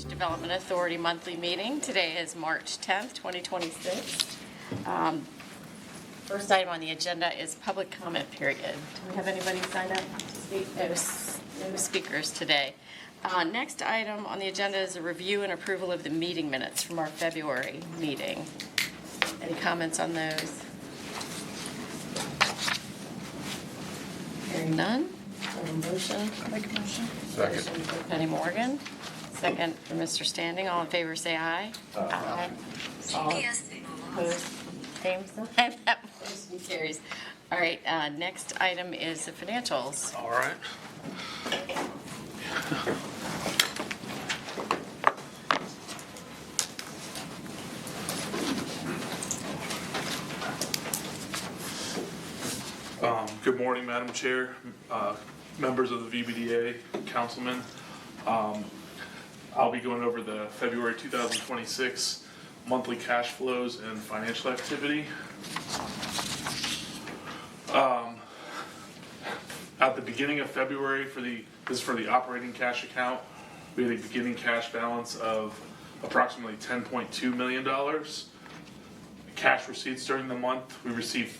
Heritage Development Authority monthly meeting. Today is March 10th, 2026. First item on the agenda is public comment period. Do we have anybody signed up to speak? No speakers today. Next item on the agenda is a review and approval of the meeting minutes from our February meeting. Any comments on those? Hearing none. A motion? Make a motion. Second. Motion for Penny Morgan. Second for Mr. Standing. All in favor say aye. Aye. All opposed, same sign. That motion carries. All right, next item is the financials. All right. Good morning, Madam Chair, members of the VBDA, councilmen. I'll be going over the February 2026 monthly cash flows and financial activity. At the beginning of February, this is for the operating cash account, we had a beginning cash balance of approximately $10.2 million. Cash receipts during the month, we received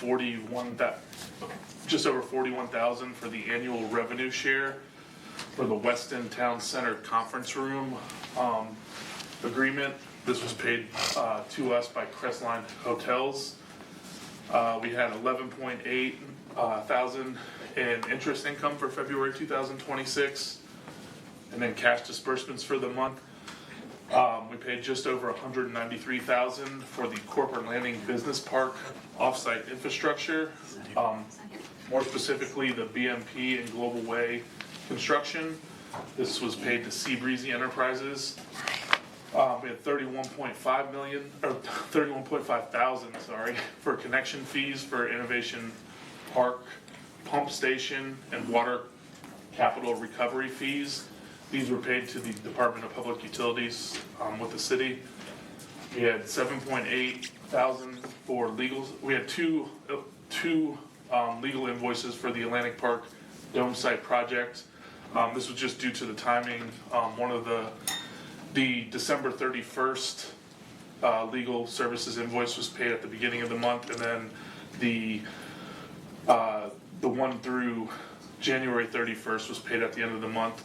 just over $41,000 for the annual revenue share for the Weston Town Center Conference Room agreement. This was paid to us by Crestline Hotels. We had $11.8 thousand in interest income for February 2026, and then cash disbursements for the month. We paid just over $193,000 for the Corporate Landing Business Park offsite infrastructure. More specifically, the BMP and Global Way construction. This was paid to Seabreezy Enterprises. We had $31.5 thousand, for connection fees for Innovation Park pump station and water capital recovery fees. These were paid to the Department of Public Utilities with the city. We had $7.8 thousand for legals. We had two legal invoices for the Atlantic Park Dome Site project. This was just due to the timing. One of the December 31st legal services invoice was paid at the beginning of the month, and then the one through January 31st was paid at the end of the month.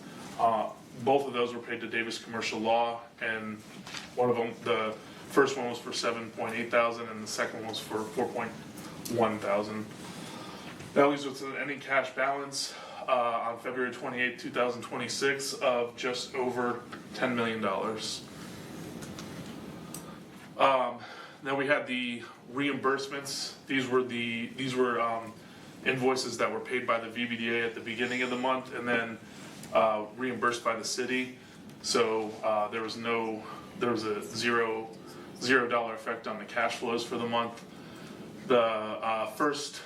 Both of those were paid to Davis Commercial Law, and one of them, the first one was for $7.8 thousand, and the second one was for $4.1 thousand. That leaves us with any cash balance on February 28, 2026 of just over $10 million. Then we had the reimbursements. These were invoices that were paid by the VBDA at the beginning of the month, and then reimbursed by the city. So there was a $0 effect on the cash flows for the month. The first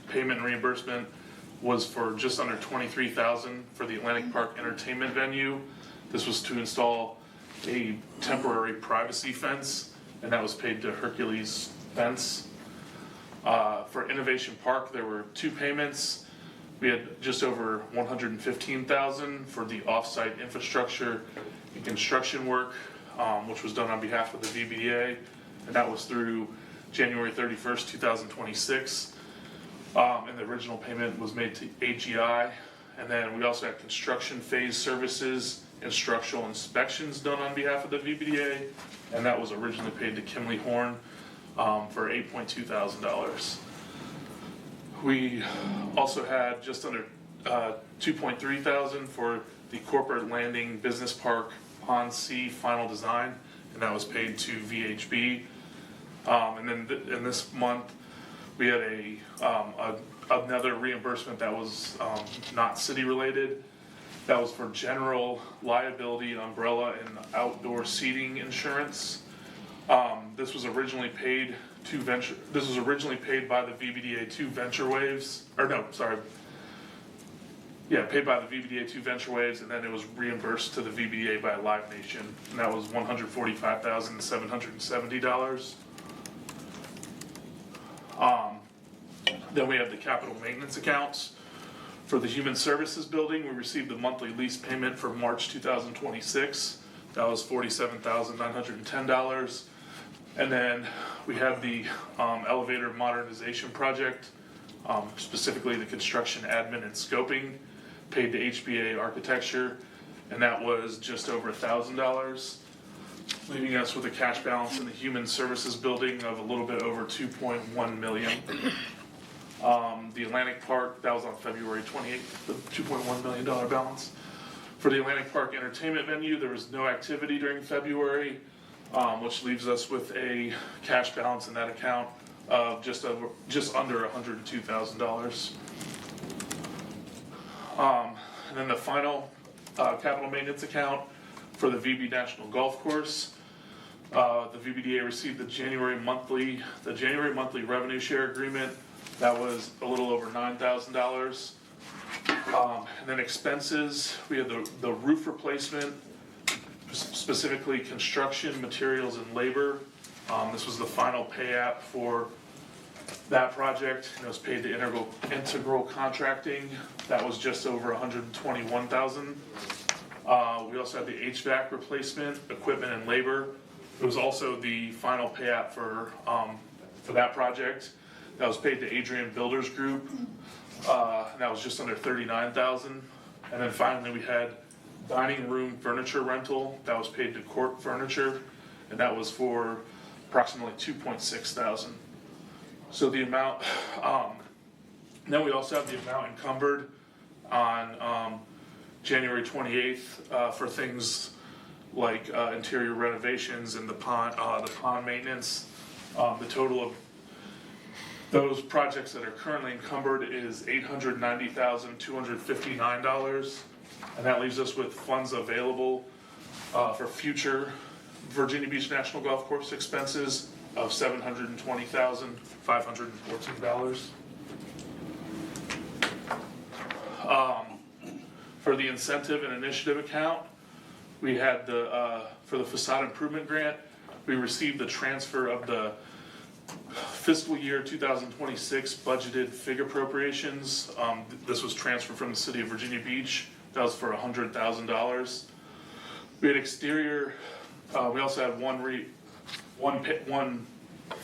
payment reimbursement was for just under $23,000 for the Atlantic Park Entertainment Venue. This was to install a temporary privacy fence, and that was paid to Hercules Fence. For Innovation Park, there were two payments. We had just over $115,000 for the off-site infrastructure and construction work, which was done on behalf of the VBDA, and that was through January 31st, 2026. And the original payment was made to AGI, and then we also had construction phase services and structural inspections done on behalf of the VBDA, and that was originally paid to Kimley Horn for $8.2 thousand. We also had just under $2.3 thousand for the Corporate Landing Business Park Pond C final design, and that was paid to VHB. And then in this month, we had another reimbursement that was not city related. That was for general liability, umbrella, and outdoor seating insurance. This was originally paid by the VBDA to Venture Waves, paid by the VBDA to Venture Waves, and then it was reimbursed to the VBDA by Live Nation, and that was $145,770. Then we have the capital maintenance accounts. For the Human Services Building, we received the monthly lease payment for March 2026 That was $47,910. And then we have the elevator modernization project, specifically the construction admin and scoping, paid to HBA Architecture, and that was just over $1,000, leaving us with a cash balance in the Human Services Building of a little bit over $2.1 million. The Atlantic Park, that was on February 28th, the $2.1 million balance. For the Atlantic Park Entertainment Venue, there was no activity during February, which leaves us with a cash balance in that account of just under $102,000. And then the final capital maintenance account for the VB National Golf Course. The VBDA received the January monthly revenue share agreement. That was a little over $9,000. And then expenses, we had the roof replacement, specifically construction, materials, and labor. This was the final pay app for that project, and it was paid to Integral Contracting. That was just over $121,000. We also had the HVAC replacement, equipment, and labor. It was also the final pay app for that project. That was paid to Adrian Builders Group. And that was just under $39,000. And then finally, we had dining room furniture rental. That was paid to Court Furniture, and that was for approximately $2,600. So the amount, then we also have the amount encumbered on January 28th for things like interior renovations and the pond maintenance. The total of those projects that are currently encumbered is $890,259, and that leaves us with funds available for future Virginia Beach National Golf Course expenses of $720,514. For the incentive and initiative account, we had for the facade improvement grant, we received the transfer of the fiscal year 2026 budgeted FIG appropriations. This was transferred from the city of Virginia Beach. That was for $100,000. We had exterior, we also had one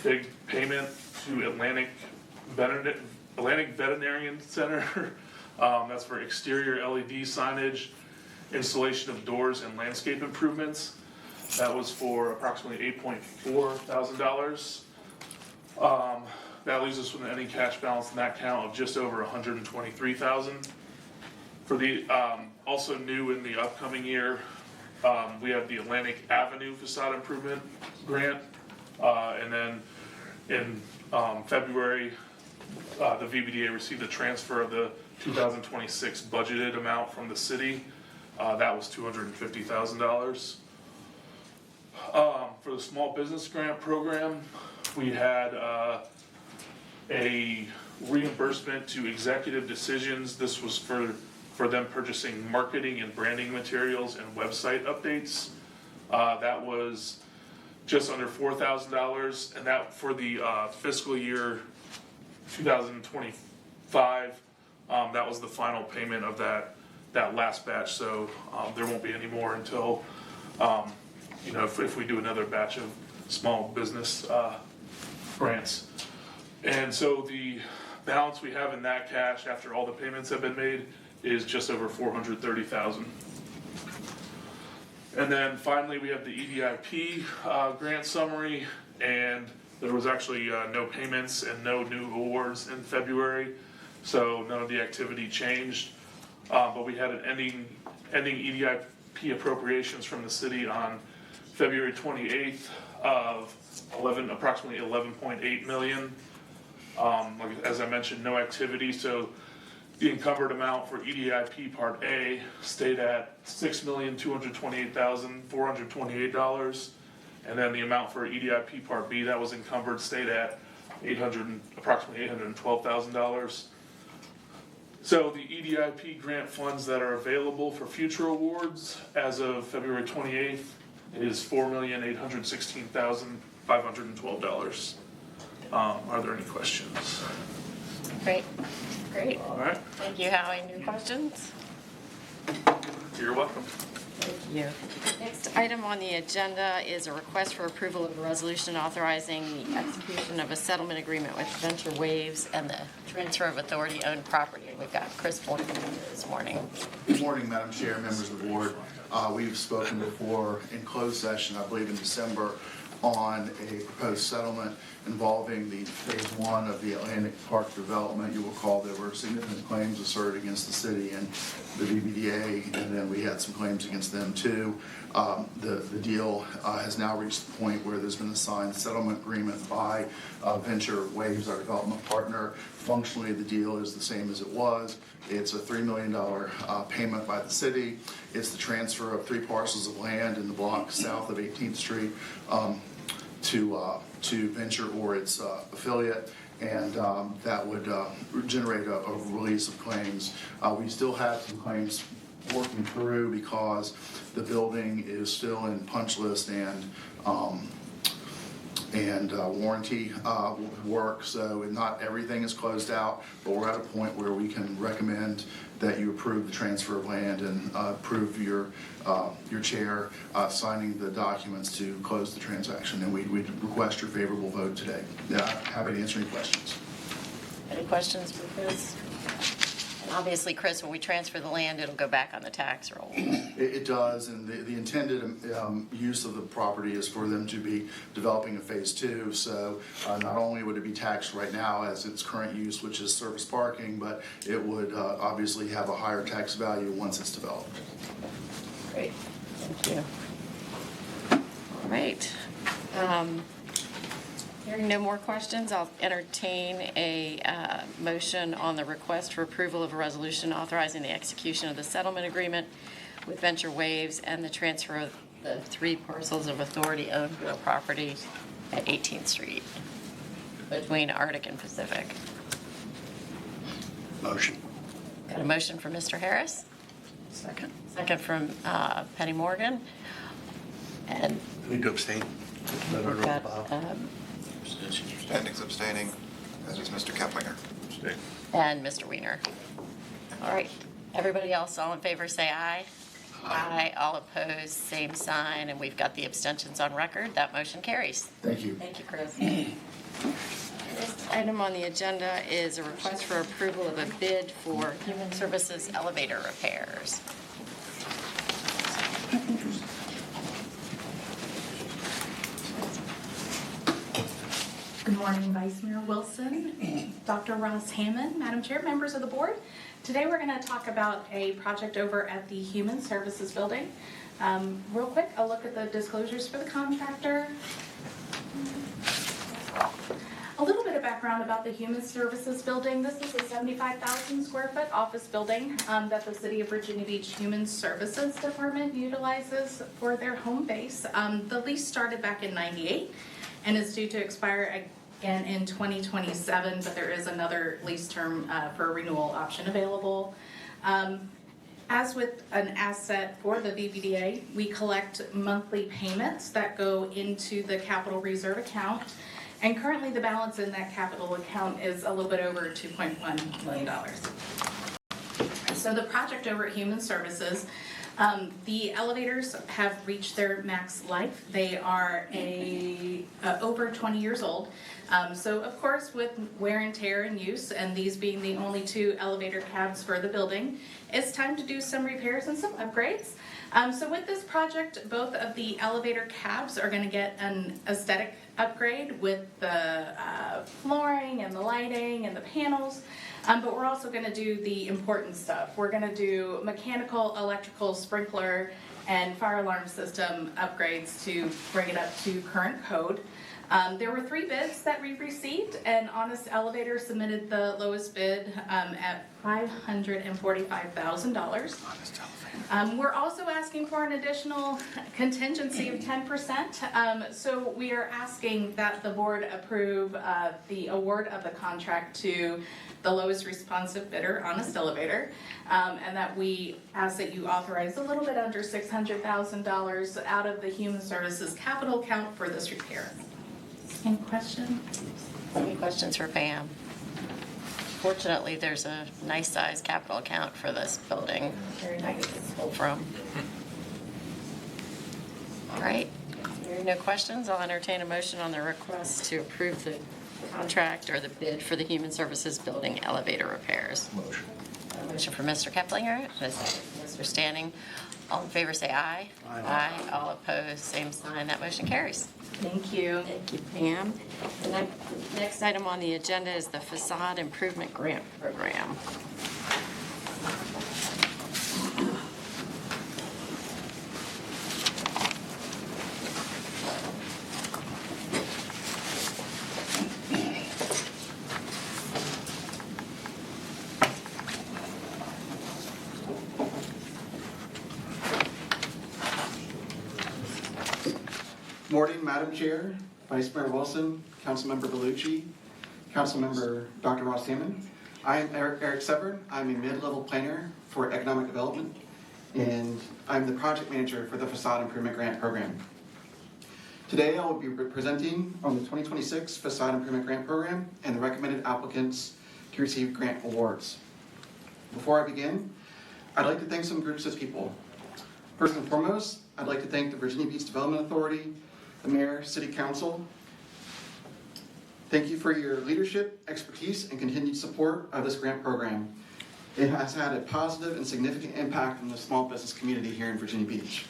FIG payment to Atlantic Veterinarian Center. That's for exterior LED signage, installation of doors, and landscape improvements. That was for approximately $8,400. That leaves us with an ending cash balance in that account of just over $123,000. For the also new in the upcoming year, we have the Atlantic Avenue facade improvement grant, and then in February, the VBDA received a transfer of the 2026 budgeted amount from the city. That was $250,000. For the small business grant program, we had a reimbursement to Executive Decisions. This was for them purchasing marketing and branding materials and website updates. That was just under $4,000, and that for the fiscal year 2025, that was the final payment of that last batch. So there won't be any more until if we do another batch of small business grants. And so the balance we have in that cash after all the payments have been made is just over $430,000. And then finally, we have the EDIP grant summary, and there was actually no payments and no new awards in February, so none of the activity changed. But we had an ending EDIP appropriations from the city on February 28th of approximately $11.8 million. As I mentioned, no activity, so the encumbered amount for EDIP Part A stayed at $6,228,428, and then the amount for EDIP Part B that was encumbered stayed at approximately $812,000. So the EDIP grant funds that are available for future awards as of February 28th is $4,816,512. Are there any questions? Great. All right. Thank you, Howie. Any questions? You're welcome. Thank you. Next item on the agenda is a request for approval of a resolution authorizing the execution of a settlement agreement with Venture Waves and the transfer of authority-owned property. We've got Chris Bourne here this morning. Good morning, Madam Chair, members of the board. We've spoken before in closed session, I believe in December, on a proposed settlement involving the phase one of the Atlantic Park development. You will recall there were significant claims asserted against the city and the VBDA, and then we had some claims against them too. The deal has now reached the point where there's been a signed settlement agreement by Venture Waves, our development partner. Functionally, the deal is the same as it was. It's a $3 million payment by the city. It's the transfer of 3 parcels of land in the block south of 18th Street to Venture or its affiliate, and that would generate a release of claims. We still have some claims working through because the building is still in punch list and warranty work, so not everything is closed out, but we're at a point where we can recommend that you approve the transfer of land and approve your chair signing the documents to close the transaction, and we'd request your favorable vote today. Happy to answer any questions. Any questions for Chris? And obviously, Chris, when we transfer the land, it'll go back on the tax roll. It does, and the intended use of the property is for them to be developing a phase 2. So not only would it be taxed right now as its current use, which is surface parking, but it would obviously have a higher tax value once it's developed. Great, thank you. All right. Hearing no more questions, I'll entertain a motion on the request for approval of a resolution authorizing the execution of the settlement agreement with Venture Waves and the transfer of the 3 parcels of authority-owned real property at 18th Street between Arctic and Pacific. Motion. Got a motion from Mr. Harris? Second. Second from Penny Morgan. And Need to abstain. we've got Standings abstaining, as is Mr. Keplinger. and Mr. Weiner. All right, everybody else, all in favor, say aye. Aye. All opposed, same sign, and we've got the abstentions on record. That motion carries. Thank you. Thank you, Chris. Next item on the agenda is a request for approval of a bid for human services elevator repairs. Good morning, Vice Mayor Wilson, Dr. Ross Hammond, Madam Chair, members of the board. Today we're going to talk about a project over at the Human Services Building. Real quick, a look at the disclosures for the contractor. A little bit of background about the Human Services Building. This is a 75,000 square foot office building that the City of Virginia Beach Human Services Department utilizes for their home base. The lease started back in '98 and is due to expire again in 2027, but there is another lease term for a renewal option available. As with an asset for the VBDA, we collect monthly payments that go into the capital reserve account. And currently the balance in that capital account is a little bit over $2.1 million. So the project over at Human Services, the elevators have reached their max life. They are over 20 years old. So of course, with wear and tear and use, and these being the only 2 elevator cabs for the building, it's time to do some repairs and some upgrades. So with this project, both of the elevator cabs are going to get an aesthetic upgrade with the flooring and the lighting and the panels. But we're also going to do the important stuff. We're going to do mechanical, electrical, sprinkler, and fire alarm system upgrades to bring it up to current code. There were 3 bids that we received, and Honest Elevator submitted the lowest bid at $545,000. We're also asking for an additional contingency of 10%. So we are asking that the board approve the award of the contract to the lowest responsive bidder, Honest Elevator, and that we ask that you authorize a little bit under $600,000 out of the Human Services capital account for this repair. Any questions? Any questions for Pam? Fortunately, there's a nice size capital account for this building. Very nice to pull from. All right, if there are no questions, I'll entertain a motion on the request to approve the contract or the bid for the Human Services Building elevator repairs. Motion. A motion for Mr. Keplinger, and a second for Mr. Standing. All in favor, say aye. Aye. All opposed, same sign. That motion carries. Thank you. Thank you, Pam. The next item on the agenda is the Facade Improvement Grant Program. Morning, Madam Chair, Vice Mayor Wilson, Councilmember Bellucci, Councilmember Dr. Ross Hammond. I am Eric Severn. I'm a mid-level planner for economic development, and I'm the project manager for the Facade Improvement Grant Program. Today, I will be presenting on the 2026 Facade Improvement Grant Program and the recommended applicants to receive grant awards. Before I begin, I'd like to thank some groups of people. First and foremost, I'd like to thank the Virginia Beach Development Authority, the Mayor, City Council. Thank you for your leadership, expertise, and continued support of this grant program. It has had a positive and significant impact on the small business community here in Virginia Beach.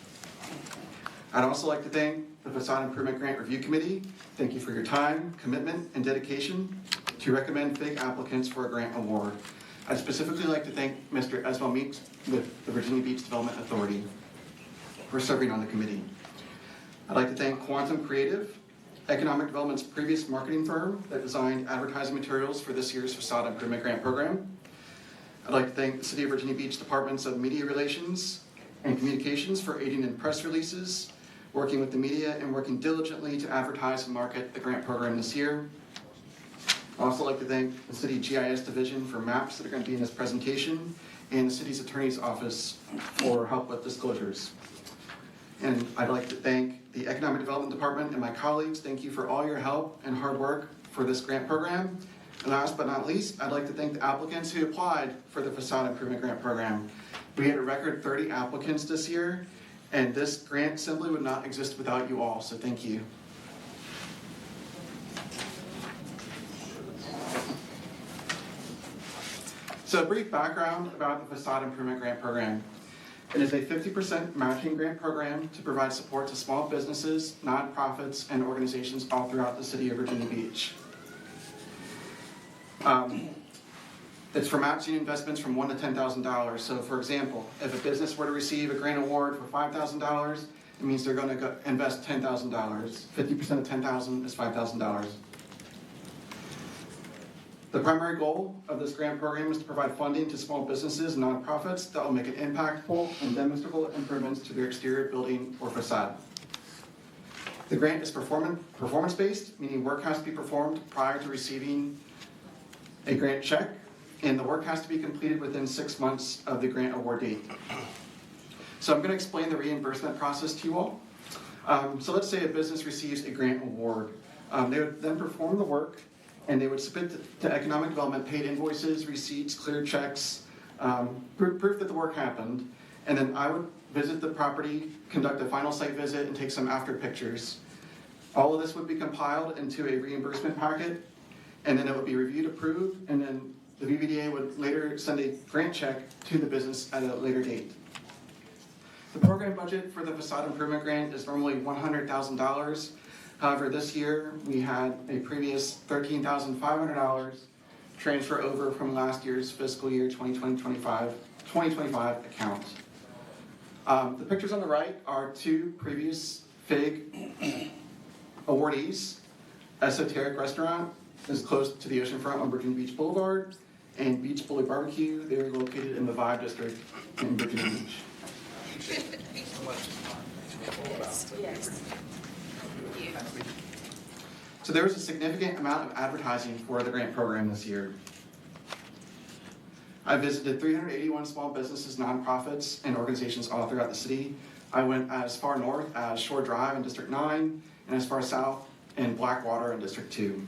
I'd also like to thank the Facade Improvement Grant Review Committee. Thank you for your time, commitment, and dedication to recommend FIG applicants for a grant award. I'd specifically like to thank Mr. Esval Meeks with the Virginia Beach Development Authority for serving on the committee. I'd like to thank Quantum Creative, Economic Development's previous marketing firm that designed advertising materials for this year's Facade Improvement Grant Program. I'd like to thank the City of Virginia Beach Departments of Media Relations and Communications for aiding in press releases, working with the media, and working diligently to advertise and market the grant program this year. I'd also like to thank the City GIS Division for maps that are going to be in this presentation, and the City's Attorney's Office for help with disclosures. And I'd like to thank the Economic Development Department and my colleagues. Thank you for all your help and hard work for this grant program. And last but not least, I'd like to thank the applicants who applied for the Facade Improvement Grant Program. We had a record 30 applicants this year, and this grant simply would not exist without you all, so thank you. So a brief background about the Facade Improvement Grant Program. It is a 50% matching grant program to provide support to small businesses, nonprofits, and organizations all throughout the city of Virginia Beach. It's for matching investments from $1,000 to $10,000. So for example, if a business were to receive a grant award for $5,000, it means they're going to invest $10,000. 50% of $10,000 is $5,000. The primary goal of this grant program is to provide funding to small businesses and nonprofits that will make an impactful and demonstrable improvements to their exterior building or facade. The grant is performance-based, meaning work has to be performed prior to receiving a grant check, and the work has to be completed within 6 months of the grant award date. So I'm going to explain the reimbursement process to you all. So let's say a business receives a grant award. They would then perform the work, and they would submit to economic development paid invoices, receipts, clear checks, proof that the work happened. And then I would visit the property, conduct a final site visit, and take some after pictures. All of this would be compiled into a reimbursement packet, and then it would be reviewed, approved, and then the VBDA would later send a grant check to the business at a later date. The program budget for the Facade Improvement Grant is normally $100,000. However, this year we had a previous $13,500 transfer over from last year's fiscal year 2025 account. The pictures on the right are two previous FIG awardees. Esoteric Restaurant is close to the oceanfront on Virginia Beach Boulevard, and Beach Bully Barbecue, they are located in the Vibe District in Virginia Beach. Yes. So there was a significant amount of advertising for the grant program this year. I visited 381 small businesses, nonprofits, and organizations all throughout the city. I went as far north as Shore Drive in District 9, and as far south in Blackwater in District 2.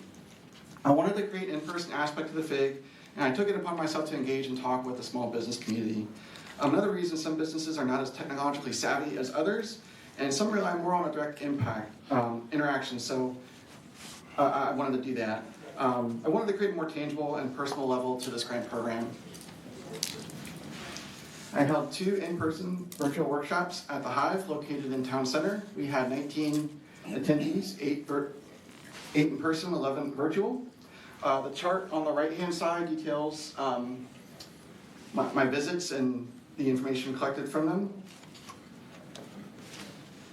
I wanted to create an in-person aspect to the FIG, and I took it upon myself to engage and talk with the small business community. Another reason some businesses are not as technologically savvy as others, and some rely more on a direct impact, interaction, so I wanted to do that. I wanted to create a more tangible and personal level to this grant program. I held 2 in-person virtual workshops at the Hive located in Town Center. We had 19 attendees, 8 in person, 11 virtual. The chart on the right-hand side details my visits and the information collected from them.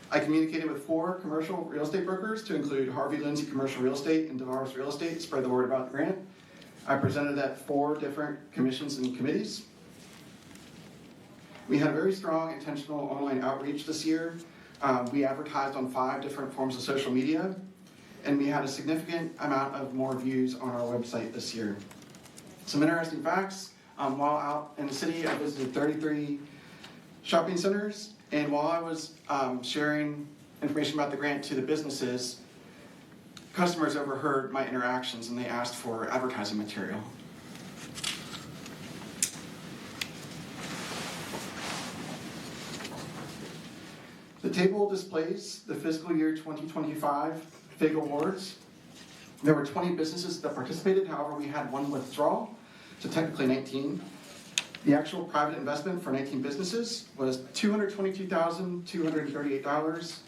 I communicated with 4 commercial real estate brokers to include Harvey Lindsay Commercial Real Estate and DeVaris Real Estate to spread the word about the grant. I presented at 4 different commissions and committees. We had a very strong intentional online outreach this year. We advertised on 5 different forms of social media, and we had a significant amount of more views on our website this year. Some interesting facts, while out in the city, I visited 33 shopping centers, and while I was sharing information about the grant to the businesses, customers overheard my interactions and they asked for advertising material. The table displays the fiscal year 2025 FIG awards. There were 20 businesses that participated, however, we had 1 withdrawal, so technically 19. The actual private investment for 19 businesses was $222,238,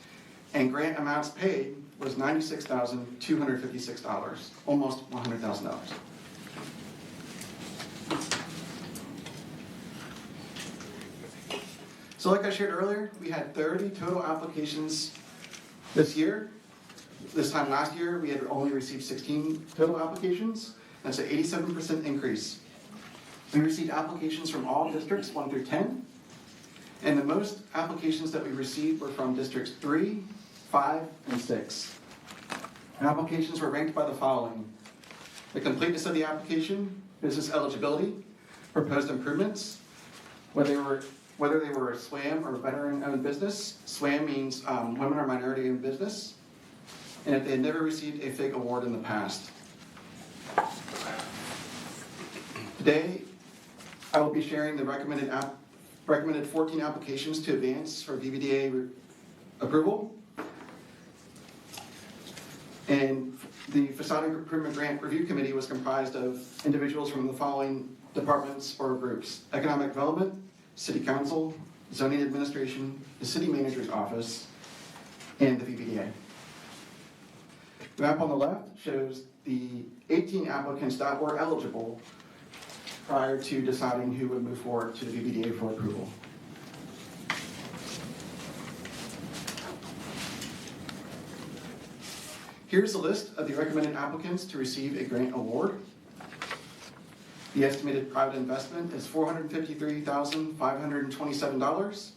and grant amounts paid was $96,256, almost $100,000. So like I shared earlier, we had 30 total applications this year. This time last year, we had only received 16 total applications. That's an 87% increase. We received applications from all districts 1 through 10, and the most applications that we received were from districts 3, 5, and 6. And applications were ranked by the following: the completeness of the application, business eligibility, proposed improvements, whether they were a SWAM or veteran-owned business. SWAM means women or minority-owned business, and if they had never received a FIG award in the past. Today, I will be sharing the recommended 14 applications to advance for VBDA approval. And the Facade Improvement Grant Review Committee was comprised of individuals from the following departments or groups: Economic Development, City Council, Zoning Administration, the City Manager's Office, and the VBDA. The map on the left shows the 18 applicants that were eligible prior to deciding who would move forward to the VBDA for approval. Here's the list of the recommended applicants to receive a grant award. The estimated private investment is $453,527.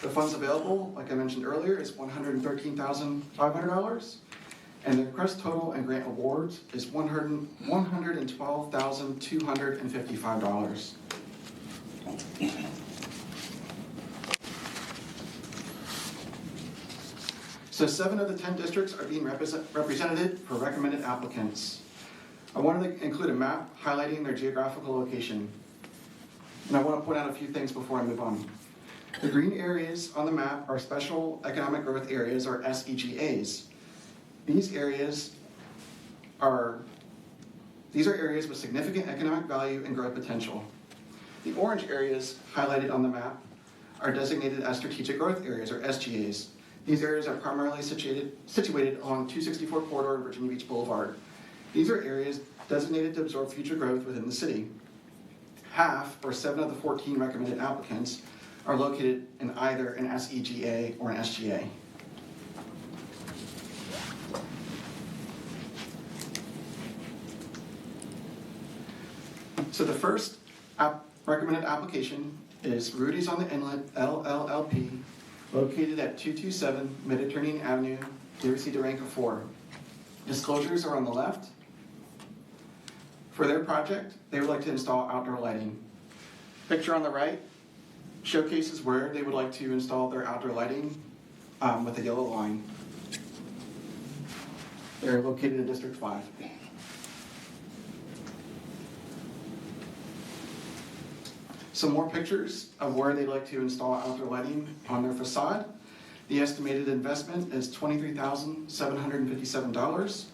The funds available, like I mentioned earlier, is $113,500. And the request total and grant awards is $112,255. So 7 of the 10 districts are being represented for recommended applicants. I wanted to include a map highlighting their geographical location. And I want to point out a few things before I move on. The green areas on the map are Special Economic Growth Areas, or SEGAs. These are areas with significant economic value and growth potential. The orange areas highlighted on the map are designated as Strategic Growth Areas, or SGAs. These areas are primarily situated along 264 corridor and Virginia Beach Boulevard. These are areas designated to absorb future growth within the city. Half, or 7 of the 14 recommended applicants, are located in either an SEGA or an SGA. So the first recommended application is Rudy's on the Inlet, LLLP, located at 227 Mediterranean Avenue, Durango 4. Disclosures are on the left. For their project, they would like to install outdoor lighting. Picture on the right showcases where they would like to install their outdoor lighting with a yellow line. They're located in District 5. Some more pictures of where they'd like to install outdoor lighting on their facade. The estimated investment is $23,757.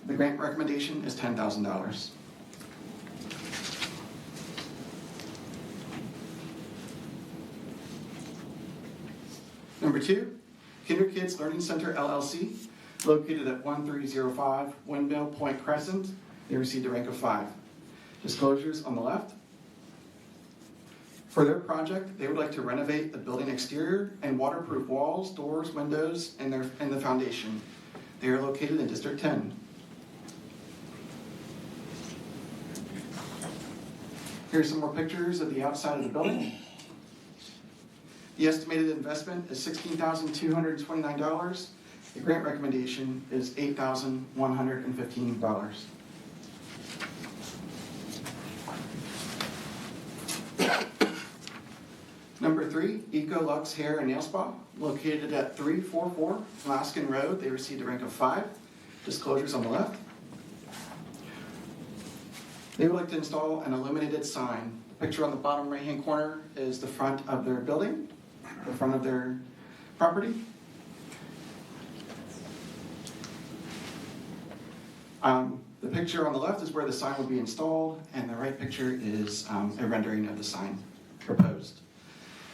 The grant recommendation is $10,000. Number 2, Kinder Kids Learning Center LLC, located at 1305 Windmill Point Crescent. They received a rank of 5. Disclosures on the left. For their project, they would like to renovate the building exterior and waterproof walls, doors, windows, and the foundation. They are located in District 10. Here's some more pictures of the outside of the building. The estimated investment is $16,229. The grant recommendation is $8,115. Number 3, Ecolux Hair and Nail Spa, located at 344 Laskin Road. They received a rank of 5. Disclosures on the left. They would like to install an illuminated sign. The picture on the bottom right-hand corner is the front of their building, the front of their property. The picture on the left is where the sign would be installed, and the right picture is a rendering of the sign proposed.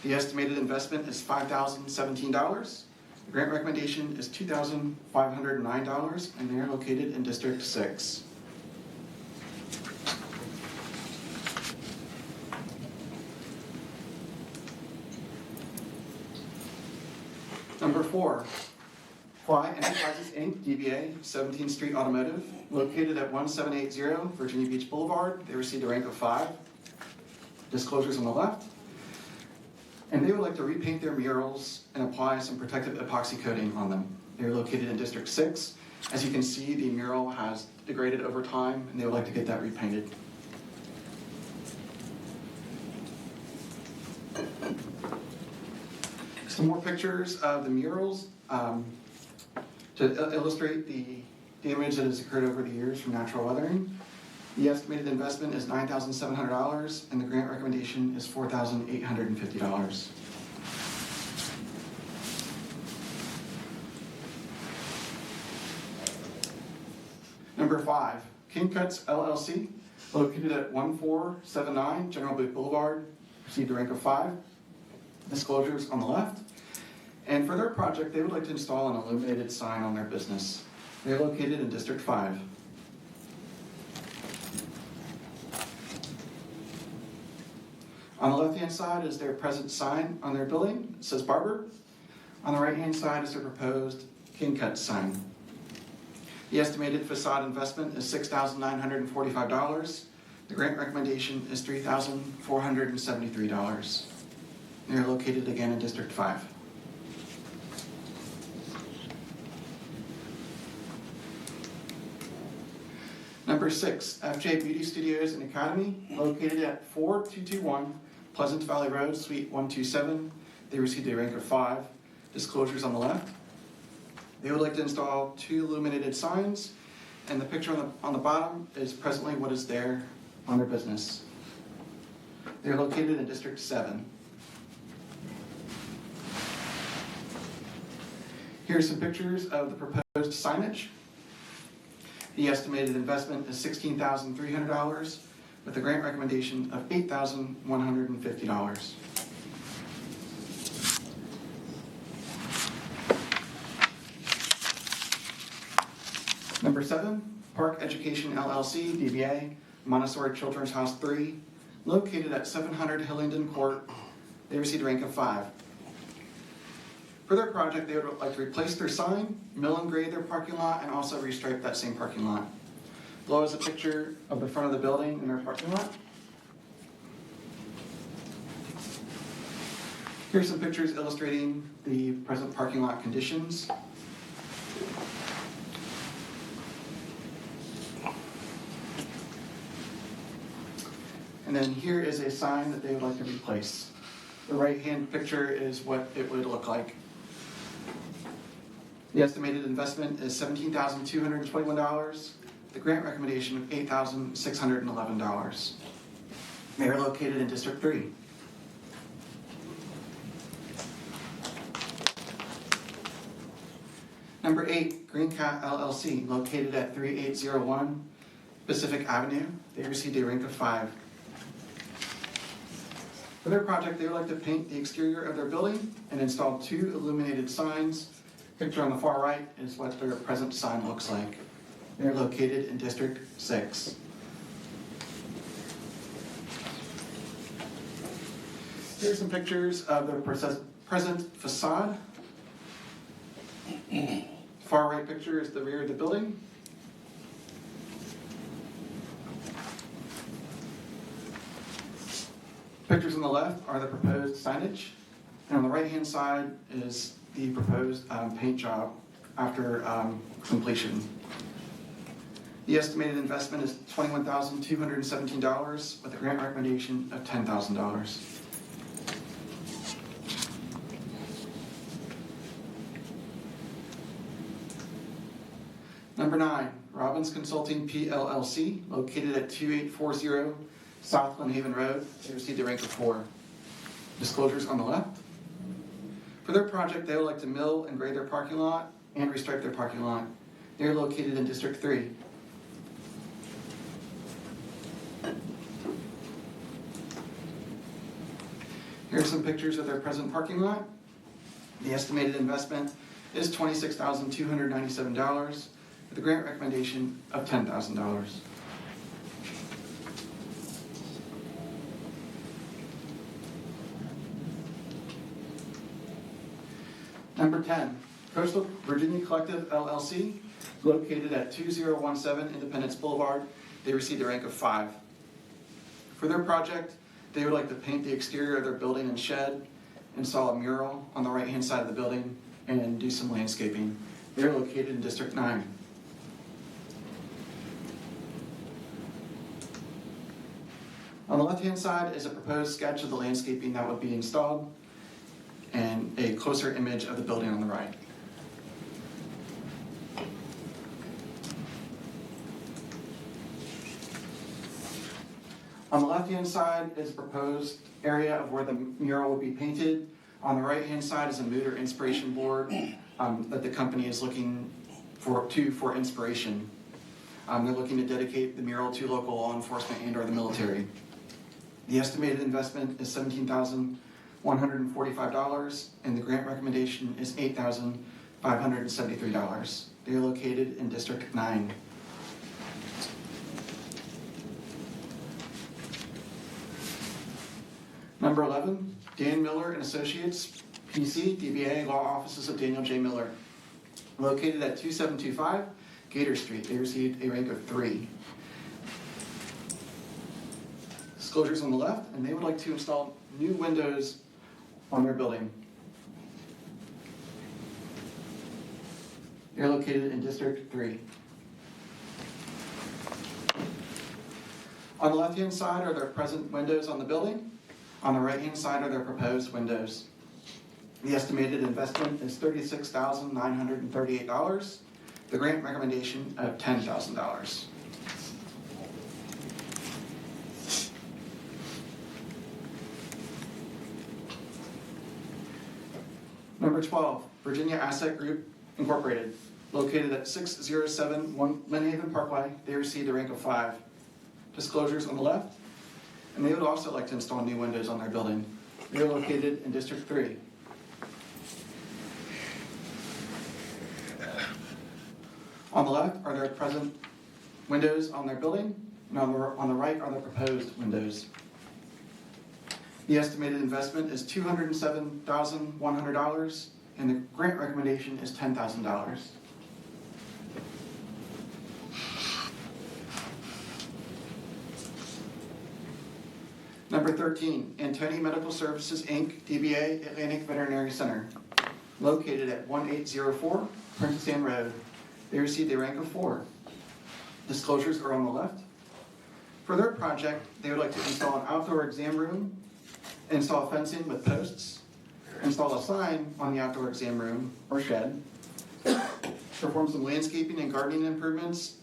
The estimated investment is $5,017. The grant recommendation is $2,509, and they are located in District 6. Number 4, Fly Enterprises Inc., DBA, 17th Street Automotive, located at 1780 Virginia Beach Boulevard. They received a rank of 5. Disclosures on the left. And they would like to repaint their murals and apply some protective epoxy coating on them. They're located in District 6. As you can see, the mural has degraded over time, and they would like to get that repainted. Some more pictures of the murals to illustrate the damage that has occurred over the years from natural weathering. The estimated investment is $9,700, and the grant recommendation is $4,850. Number 5, King Cuts LLC, located at 1479 General Booth Boulevard, received a rank of 5. Disclosures on the left. And for their project, they would like to install an illuminated sign on their business. They're located in District 5. On the left-hand side is their present sign on their building. It says Barber. On the right-hand side is their proposed King Cut sign. The estimated facade investment is $6,945. The grant recommendation is $3,473. They're located again in District 5. Number 6, FJ Beauty Studios and Academy, located at 4221 Pleasant Valley Road, Suite 127. They received a rank of 5. Disclosures on the left. They would like to install 2 illuminated signs, and the picture on the bottom is presently what is there on their business. They're located in District 7. Here's some pictures of the proposed signage. The estimated investment is $16,300, with a grant recommendation of $8,150. Number 7, Park Education LLC, DBA, Montessori Children's House 3, located at 700 Hillingdon Court. They received a rank of 5. For their project, they would like to replace their sign, mill and grade their parking lot, and also restripe that same parking lot. Below is a picture of the front of the building and their parking lot. Here's some pictures illustrating the present parking lot conditions. And then here is a sign that they would like to replace. The right-hand picture is what it would look like. The estimated investment is $17,221. The grant recommendation of $8,611. They are located in District 3. Number 8, Green Cat LLC, located at 3801 Pacific Avenue. They received a rank of 5. For their project, they would like to paint the exterior of their building and install 2 illuminated signs. Picture on the far right is what their present sign looks like. They're located in District 6. Here's some pictures of their present facade. Far right picture is the rear of the building. Pictures on the left are the proposed signage, and on the right-hand side is the proposed paint job after completion. The estimated investment is $21,217 with a grant recommendation of $10,000. Number 9, Robbins Consulting PLLC, located at 2840 South Glen Haven Road. They received a rank of 4. Disclosures on the left. For their project, they would like to mill and grade their parking lot and restripe their parking lot. They're located in District 3. Here are some pictures of their present parking lot. The estimated investment is $26,297 with a grant recommendation of $10,000. Number 10, Coastal Virginia Collective LLC, located at 2017 Independence Boulevard. They received a rank of 5. For their project, they would like to paint the exterior of their building and shed, install a mural on the right-hand side of the building, and do some landscaping. They're located in District 9. On the left-hand side is a proposed sketch of the landscaping that would be installed, and a closer image of the building on the right. On the left-hand side is a proposed area of where the mural will be painted. On the right-hand side is a mood or inspiration board that the company is looking for inspiration. They're looking to dedicate the mural to local law enforcement and or the military. The estimated investment is $17,145, and the grant recommendation is $8,573. They are located in District 9. Number 11, Dan Miller and Associates, PC, DBA, Law Offices of Daniel J. Miller, located at 2725 Gator Street. They received a rank of 3. Disclosures on the left, and they would like to install new windows on their building. They're located in District 3. On the left-hand side are their present windows on the building. On the right-hand side are their proposed windows. The estimated investment is $36,938. The grant recommendation of $10,000. Number 12, Virginia Asset Group Incorporated, located at 6071 Glen Haven Parkway. They received a rank of 5. Disclosures on the left, and they would also like to install new windows on their building. They are located in District 3. On the left are their present windows on their building, and on the right are their proposed windows. The estimated investment is $207,100, and the grant recommendation is $10,000. Number 13, Antoni Medical Services, Inc., DBA, Atlantic Veterinary Center, located at 1804 Princess Anne Road. They received a rank of 4. Disclosures are on the left. For their project, they would like to install an outdoor exam room, install fencing with posts, install a sign on the outdoor exam room or shed, perform some landscaping and gardening improvements,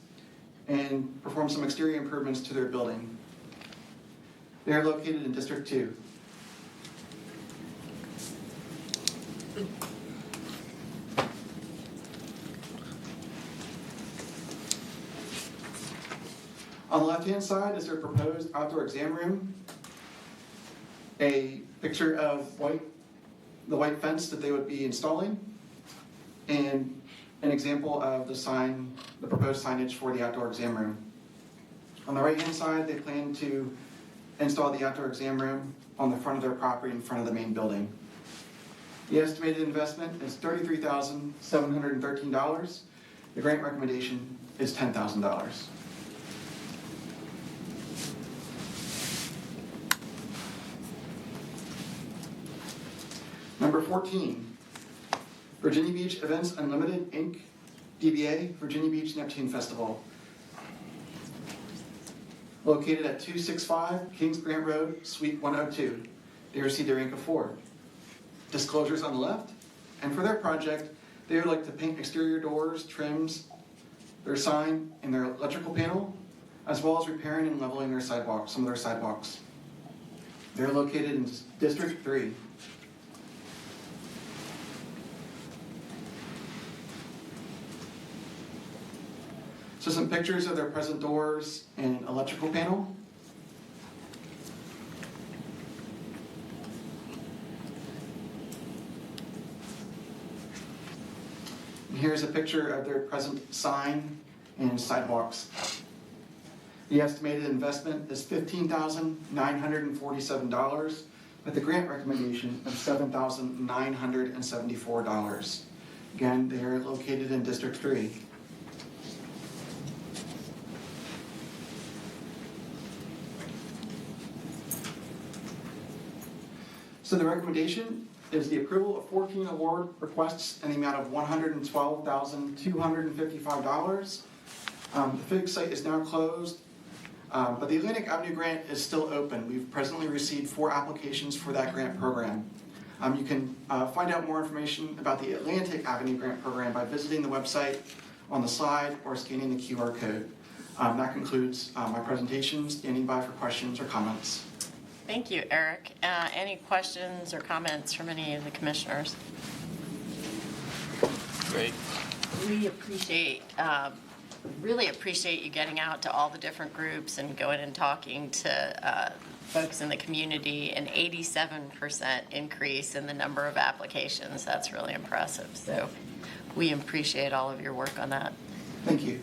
and perform some exterior improvements to their building. They are located in District 2. On the left-hand side is their proposed outdoor exam room. A picture of the white fence that they would be installing, and an example of the proposed signage for the outdoor exam room. On the right-hand side, they plan to install the outdoor exam room on the front of their property in front of the main building. The estimated investment is $33,713. The grant recommendation is $10,000. Number 14, Virginia Beach Events Unlimited, Inc., DBA, Virginia Beach Neptune Festival. Located at 265 Kings Grant Road, Suite 102. They received their Inc. of 4. Disclosures on the left. And for their project, they would like to paint exterior doors, trims, their sign, and their electrical panel, as well as repairing and leveling their sidewalks, some of their sidewalks. They're located in District 3. So some pictures of their present doors and electrical panel. And here's a picture of their present sign and sidewalks. The estimated investment is $15,947, with a grant recommendation of $7,974. Again, they are located in District 3. So the recommendation is the approval of 14 award requests in the amount of $112,255. The FIG site is now closed, but the Atlantic Avenue grant is still open. We've presently received 4 applications for that grant program. You can find out more information about the Atlantic Avenue grant program by visiting the website on the slide or scanning the QR code. That concludes my presentation. Standing by for questions or comments. Thank you, Eric. Any questions or comments from any of the commissioners? Great. We really appreciate you getting out to all the different groups and going and talking to folks in the community. An 87% increase in the number of applications. That's really impressive. So we appreciate all of your work on that. Thank you.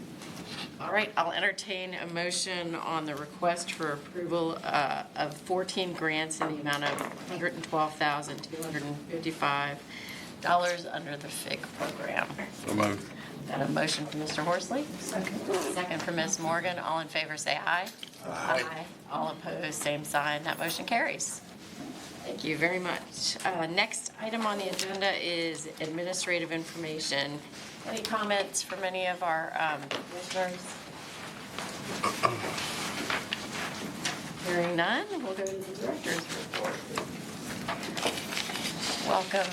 All right, I'll entertain a motion on the request for approval of 14 grants in the amount of $112,255 under the FIG program. So moved. Got a motion from Mr. Horsley? Second from Ms. Morgan. All in favor, say aye. Aye. All opposed, same sign. That motion carries. Thank you very much. Next item on the agenda is administrative information. Any comments from any of our commissioners? Hearing none, we'll go to the director's report. Welcome,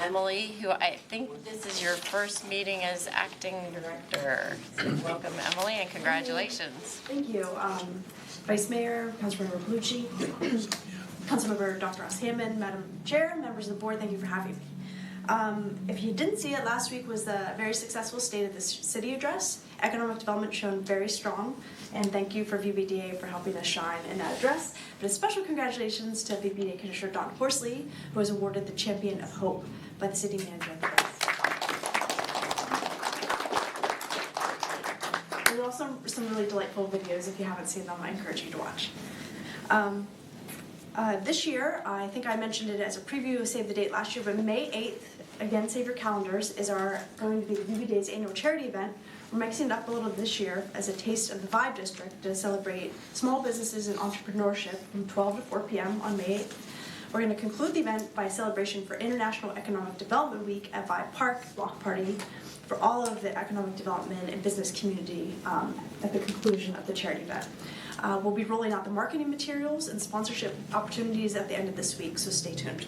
Emily, who I think this is your first meeting as acting director. So welcome, Emily, and congratulations. Thank you. Vice Mayor, Councilmember Bellucci, Councilmember Dr. Ross Hammond, Madam Chair, members of the board, thank you for having me. If you didn't see it, last week was the very successful State of the City address. Economic development shown very strong, and thank you for VBDA for helping us shine in that address. But a special congratulations to VBDA Commissioner Don Horsley, who was awarded the Champion of Hope by the City Manager of the There were also some really delightful videos. If you haven't seen them, I encourage you to watch. This year, I think I mentioned it as a preview of Save the Date last year, but May 8th, again, save your calendars, is going to be the VBDA's annual charity event. We're mixing it up a little this year as a taste of the Vibe District to celebrate small businesses and entrepreneurship from 12 to 4 p.m. on May 8th. We're going to conclude the event by a celebration for International Economic Development Week at Vibe Park, block party for all of the economic development and business community at the conclusion of the charity event. We'll be rolling out the marketing materials and sponsorship opportunities at the end of this week, so stay tuned.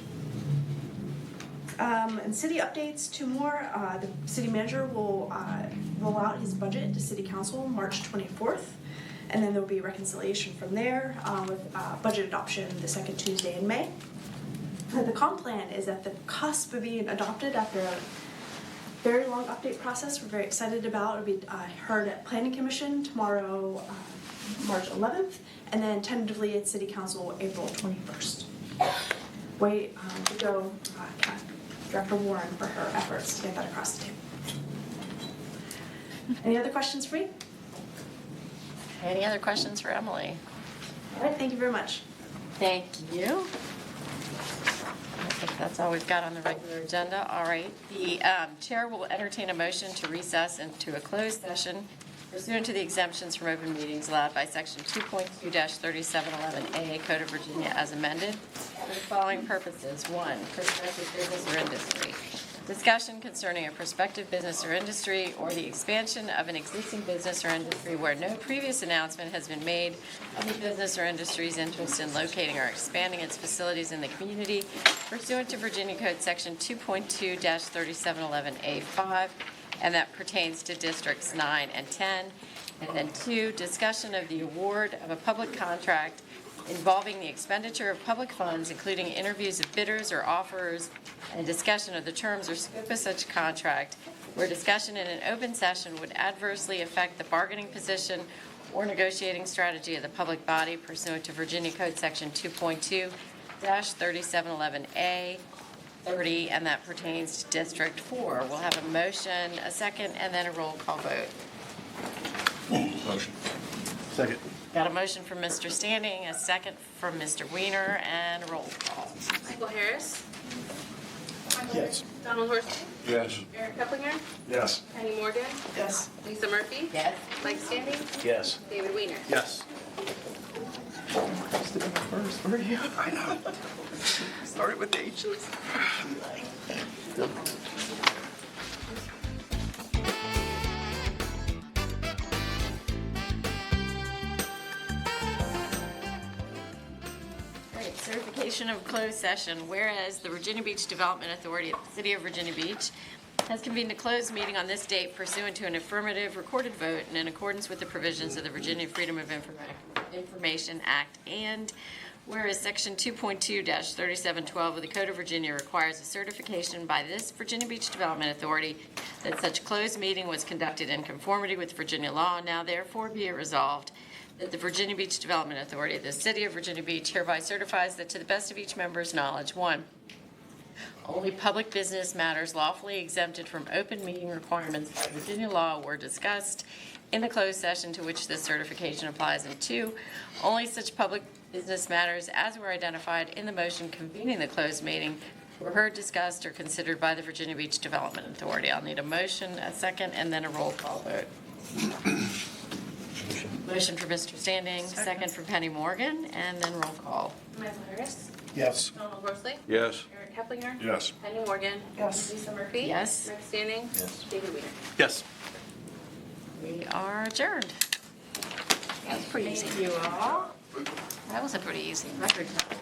And city updates, 2 more. The city manager will roll out his budget to city council March 24th, and then there'll be reconciliation from there with budget adoption the second Tuesday in May. The comp plan is at the cusp of being adopted after a very long update process we're very excited about. It'll be heard at Planning Commission tomorrow, March 11th, and then tentatively at City Council, April 21st. Wait, to go, Director Warren for her efforts to get that across the table. Any other questions for me? Any other questions for Emily? All right, thank you very much. Thank you. I think that's all we've got on the regular agenda. All right. The chair will entertain a motion to recess into a closed session pursuant to the exemptions from open meetings allowed by Section 2.2-3711A Code of Virginia as amended for the following purposes. 1, prospective business or industry. Discussion concerning a prospective business or industry or the expansion of an existing business or industry where no previous announcement has been made of the business or industry's interest in locating or expanding its facilities in the community pursuant to Virginia Code Section 2.2-3711A5, and that pertains to Districts 9 and 10. And then 2, discussion of the award of a public contract involving the expenditure of public funds, including interviews of bidders or offerers, and discussion of the terms or scope of such contract, where discussion in an open session would adversely affect the bargaining position or negotiating strategy of the public body pursuant to Virginia Code Section 2.2-3711A 30, and that pertains to District 4. We'll have a motion, a second, and then a roll call vote. Motion. Second. Got a motion from Mr. Standing, a second from Mr. Weiner, and a roll call. Michael Harris. Yes. Donald Horsley. Yes. Eric Keplinger. Yes. Penny Morgan. Yes. Lisa Murphy. Yes. Mike Standing. Yes. David Weiner. Yes. I know. Started with H's. Great, certification of closed session. Whereas the Virginia Beach Development Authority of the City of Virginia Beach has convened a closed meeting on this date pursuant to an affirmative recorded vote and in accordance with the provisions of the Virginia Freedom of Information Act, and whereas Section 2.2-3712 of the Code of Virginia requires a certification by this Virginia Beach Development Authority that such closed meeting was conducted in conformity with Virginia law, now therefore be it resolved that the Virginia Beach Development Authority of the City of Virginia Beach hereby certifies that to the best of each member's knowledge, 1, only public business matters lawfully exempted from open meeting requirements by Virginia law were discussed in the closed session to which this certification applies, and 2, only such public business matters as were identified in the motion convening the closed meeting were heard, discussed, or considered by the Virginia Beach Development Authority. I'll need a motion, a second, and then a roll call vote. Motion for Mr. Standing, second for Penny Morgan, and then roll call. Michael Harris. Yes. Donald Horsley. Yes. Eric Keplinger. Yes. Penny Morgan. Yes. Lisa Murphy. Yes. Mike Standing. Yes. David Weiner. Yes. We are adjourned. That was pretty easy. Thank you all. That was a pretty easy record time.